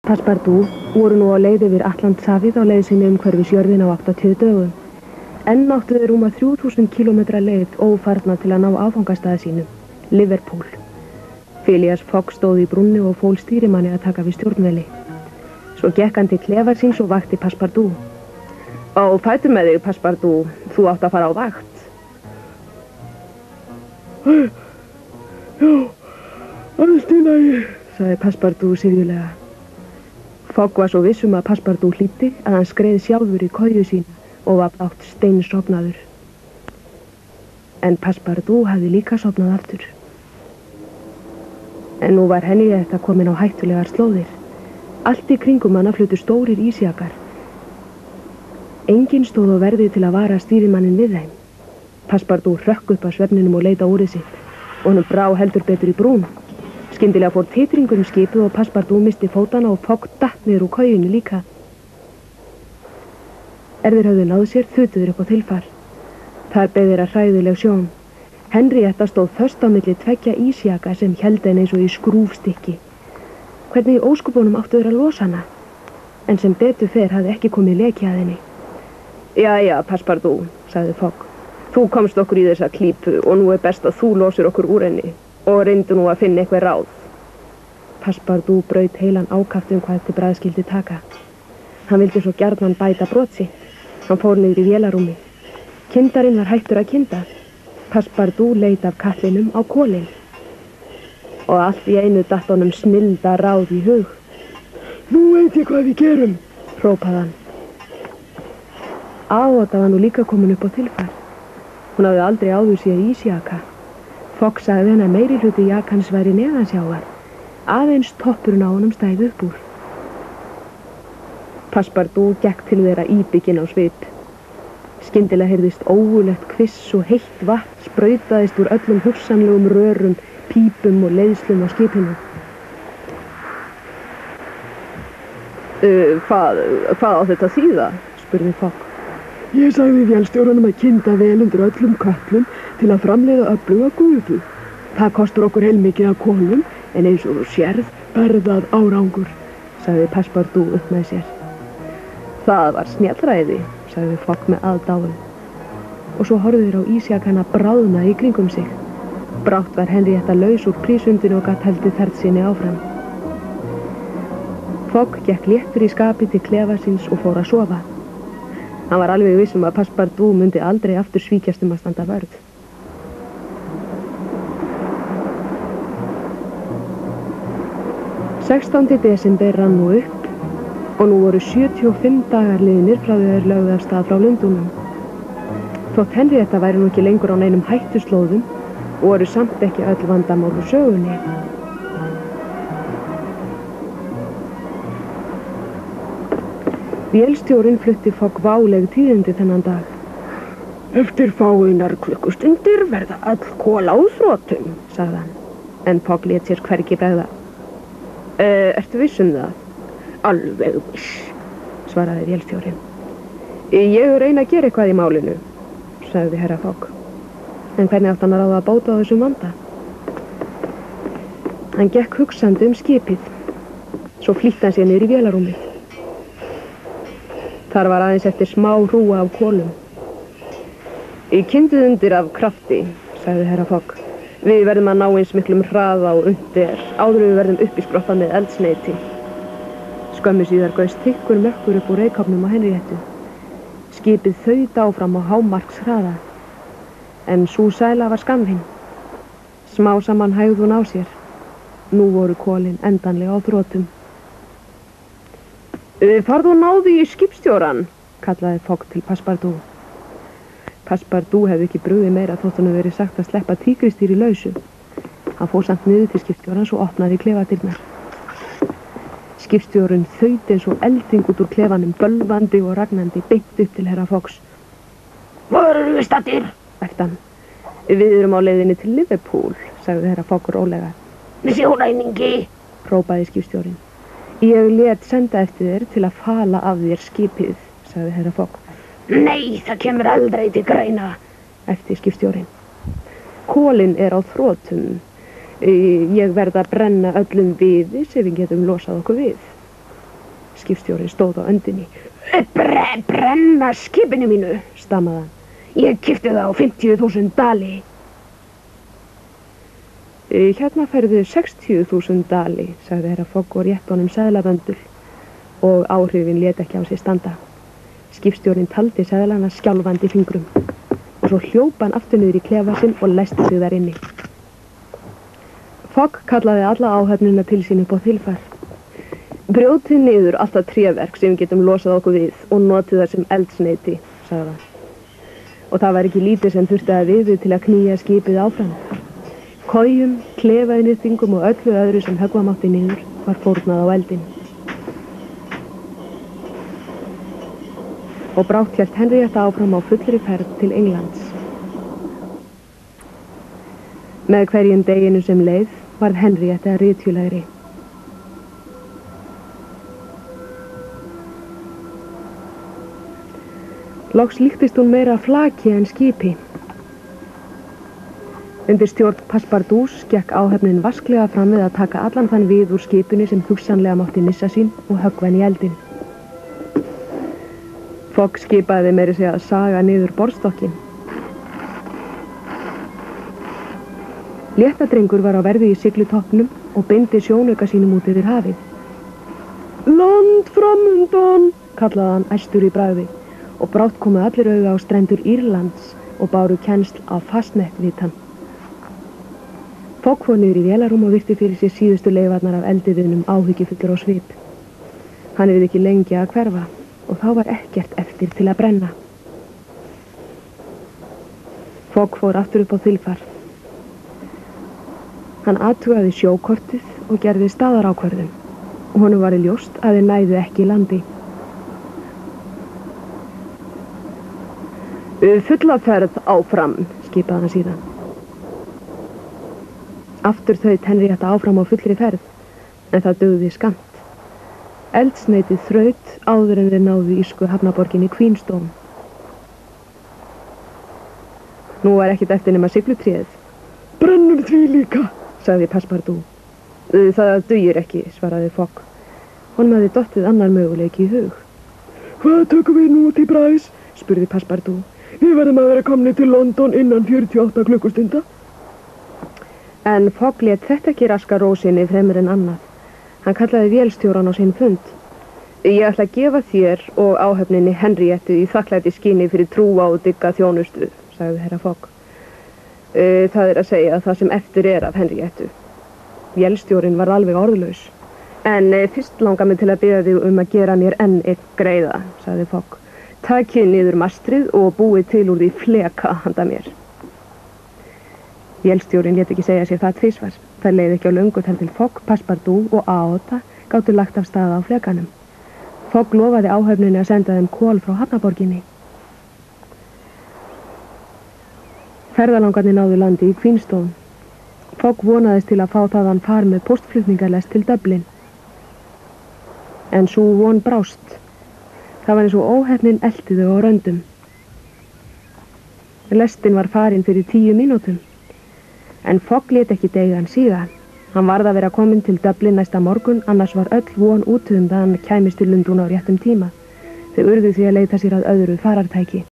Passepartout voru nú á leið yfir Atlantshafið á leið sinni umhverfis jörðina á 80 dögum. Enn áttu þeir rúma 3000 kilometra leið ófarna til að ná áfangastaði sínum, Liverpool. Phileas Fogg stóð í brúnni og fól stýrimanni að taka við stjórnveli. Svo gekk hann til klefa síns og vakti Passepartout. Á fætur með þig, Passepartout, þú átt að fara á vakt. Já, allt í lagi, sagði Passepartout syfjulega. Fogg var svo viss að Passepartout hlýddi að hann skreið sjálfur í koju sína og var blátt steinsofnaður. En Passepartout hafði líka sofnað aftur. En nú var Henrietta komin á hættulegar slóðir. Allt í kringum hana fluttu stórir ísjakar. Enginn stóð á verði til að vara stýrimannin við þeim. Passepartout hrökk upp af svefninum og leit á úrið sitt og honum brá heldur betur í brún. Skyndilega fór titringur skipið og Passepartout misti fótana og Fogg datt niður úr kojunni líka. Þeir höfðu náð sér, þutu þeir upp á þilfar. Þar beið þeirra hræðileg sjón. Henrietta stóð föst á milli tveggja ísjaka sem héldu henni eins og í skrúfstykki. Hvernig í óskupunum áttu þeir að losa hana? En sem betur fer hafði ekki komið leki að henni. Jæja, Passepartout, sagði Fogg. Þú komst okkur í þessa klípu og nú best að þú losir okkur úr henni og reyndu nú að finna eitthvað ráð. Passepartout braut heilan ákaft hvað til bragð skyldi taka. Hann vildi svo gjarnan bæta brot sitt. Hann fór niður í vélarúmi. Kindarinn var hættur að kynda. Passepartout leit af katlinum á kolin. Og allt í einu datt honum snilda ráð í hug. Nú veit ég hvað við gerum, hrópaði hann. Áota var nú líka komin upp á þilfar. Hún hafði aldrei áður séð ísjaka. Fogg sagði henni að meiri hluti jakans væri neðansjávar. Aðeins toppurinn á honum stæði upp úr. Passepartout gekk til þeirra íbygginn á svip. Skyndilega heyrðist ógulegt kviss og heitt vatn sprautaðist úr öllum hugsanlegum rörum, pípum og leiðslum á skipinu. Hvað á þetta þýða? Spurði Fogg. Ég sagði vélstjóranum að kynda vel undir öllum köllum til að framleiða öfluga gufu. Það kostar okkur heilmikið af kolum, en eins og þú sérð berðað árangur, sagði Passepartout upp með sér. Það var snjallræði, sagði Fogg með aðdáun. Og svo horfðu þeir á ísjakana bráðna í kringum sig. Brátt var Henrietta laus úr prísundinu og gat haldið ferð sinni áfram. Fogg gekk léttur í skapi til klefa síns og fór að sofa. Hann var alveg viss að Passepartout myndi aldrei aftur svíkjast að standa vörð. Sextándi desember rann nú upp og nú voru 75 dagar liðnir frá þeir lögðu af stað frá Lundúnum. Þótt Henrietta væri nú ekki lengur á neinum hættuslóðum og voru samt ekki öll vandamál úr sögunni. Vélstjórinn flutti Fogg váleg tíðindi þennan dag. Eftir fáeinar klukkustundir verða öll kol á þrotum, sagði hann, en Fogg lét sér hvergi bregða. Ertu viss það? Alveg viss, svaraði vélstjórinn. Ég reyna að gera eitthvað í málinu, sagði herra Fogg. En hvernig átt hann að ráða að bóta á þessum vanda? Hann gekk hugsandi skipið. Svo flýtti hann sér niður í vélarúmið. Þar var aðeins eftir smá hrúga af kolum. Kyndið undir af krafti, sagði herra Fogg. Við verðum að ná eins miklum hraða og undir áður við verðum uppisproppað með eldsneyti. Skömmu síðar gaust þykkur mökkur upp úr reykofnum á Henriettu. Skipið þaut áfram á hámarks hraða. En sú sæla var skammvinn. Smá saman hægði hún á sér. Nú voru kolin endanlega á þrotum. Farðu og náðu í skipstjóran, kallaði Fogg til Passepartout. Passepartout hefði ekki brugðið meira þótt hann verið sagt að sleppa tígristýri lausu. Hann fór samt niður til skipstjórans og opnaði klefadyrnar. Skipstjórinn þaut eins og elding út úr klefanum, bölvandi og ragnandi, beint upp til herra Foggs. Hvor eru við staddir? Æpti hann. Við erum á leiðinni til Liverpool, sagði herra Fogg rólega. Missi hólæningi, hrópaði skipstjórinn. Ég lét senda eftir þér til að fala af þér skipið, sagði herra Fogg. Nei, það kemur aldrei til greina, æpti skipstjórinn. Kolin á þrotum. Ég verð að brenna öllum viði sem við getum losað okkur við. Skipstjórinn stóð á öndinni. Brenna skipinu mínu, stamaði hann. Ég keypti það á 50.000 dali. Hérna færðu 60.000 dali, sagði herra Fogg og rétt honum seðlaböndul og áhrifin lét ekki á sig standa. Skipstjórinn taldi seðlana skjálfandi fingrum og svo hljóp hann aftur niður í klefa sinn og læsti sig þar inni. Fogg kallaði alla áhöfnina til sín upp á þilfar. Brjótið niður alltaf tréverk sem við getum losað okkur við og notið það sem eldsneyti, sagði hann. Og það var ekki lítið sem þurfti að viðu til að knýja skipið áfram. Kojum, klefaðinniðtingum og öllu öðru sem höggva mátti niður var fórnað á eldin. Og brátt hélt Henrietta áfram á fullri ferð til Englands. Með hverjum deginu sem leið varð Henrietta ritjulegri. Loks líktist hún meira flaki en skipi. Undir stjórn Passepartouts gekk áhöfnin vasklega fram við að taka allan þann við úr skipinu sem hugsanlega mátti missa sín og höggva hann í eldin. Fogg skipaði meiri sig að saga niður borðstokkinn. Léttadrengur var á verði í siglutoppnum og beindi sjónauka sínum út yfir hafið. Land framundan, kallaði hann æstur í bragði og brátt komu allir auga á strendur Írlands og báru kennsl á fastnettvitan. Fogg fór niður í vélarúm og virti fyrir sér síðustu leifarnar af eldiviðnum áhyggjufullur á svip. Hann yrði ekki lengi að hverfa og þá var ekkert eftir til að brenna. Fogg fór aftur upp á þilfar. Hann athugaði sjókortið og gerði staðarákvörðun og honum var ljóst að þeir næðu ekki landi. Fulla ferð áfram, skipaði hann síðan. Aftur þaut Henrietta áfram á fullri ferð, en það dugði skammt. Eldsneitið þraut áður en þeir náðu írsku hafnaborginni Queenstone. Nú var ekkert eftir nema siglutréð. Brennur því líka, sagði Passepartout. Það dugir ekki, svaraði Fogg. Honum hafði dottið annar möguleiki í hug. Hvað tökum við nú til bræs? Spurði Passepartout. Við verðum að vera komni til London innan 48 klukkustunda. En Fogg lét þetta ekki raska ró sinni fremur en annað. Hann kallaði vélstjóran á sinn fund. Ég ætla að gefa þér og áhöfninni Henriettu í þakklæti skyni fyrir trúa og dygga þjónustu, sagði herra Fogg. Það er að segja það sem eftir er af Henriettu. Vélstjórin var alveg orðlaus. En fyrst langar mig til að biðja þig um að gera mér enn eitt greiða, sagði Fogg. Takið niður mastrið og búið til úr því fleka handa mér. Vélstjórin lét ekki segja sér það tvisvar. Það leið ekki á löngu þar til Fogg, Passepartout og Aota gátu lagt af stað á flekanum. Fogg lofaði áhöfninni að senda þeim kol frá hafnaborginni. Ferðalangarnir náðu landi í Queenstone. Fogg vonaðist til að fá þaðan far með póstflutningarlest til Dublin. En svo von brást. Það var eins og óheppnin elti þau á röndum. Lestin var farin fyrir 10 mínútum. En Fogg lét ekki deigan síga. Hann varð að vera kominn til Dublin næsta morgun, annars var öll von út það hann kæmist til Lundúna á réttum tíma. Þau urðu því að leita sér að öðru farartæki.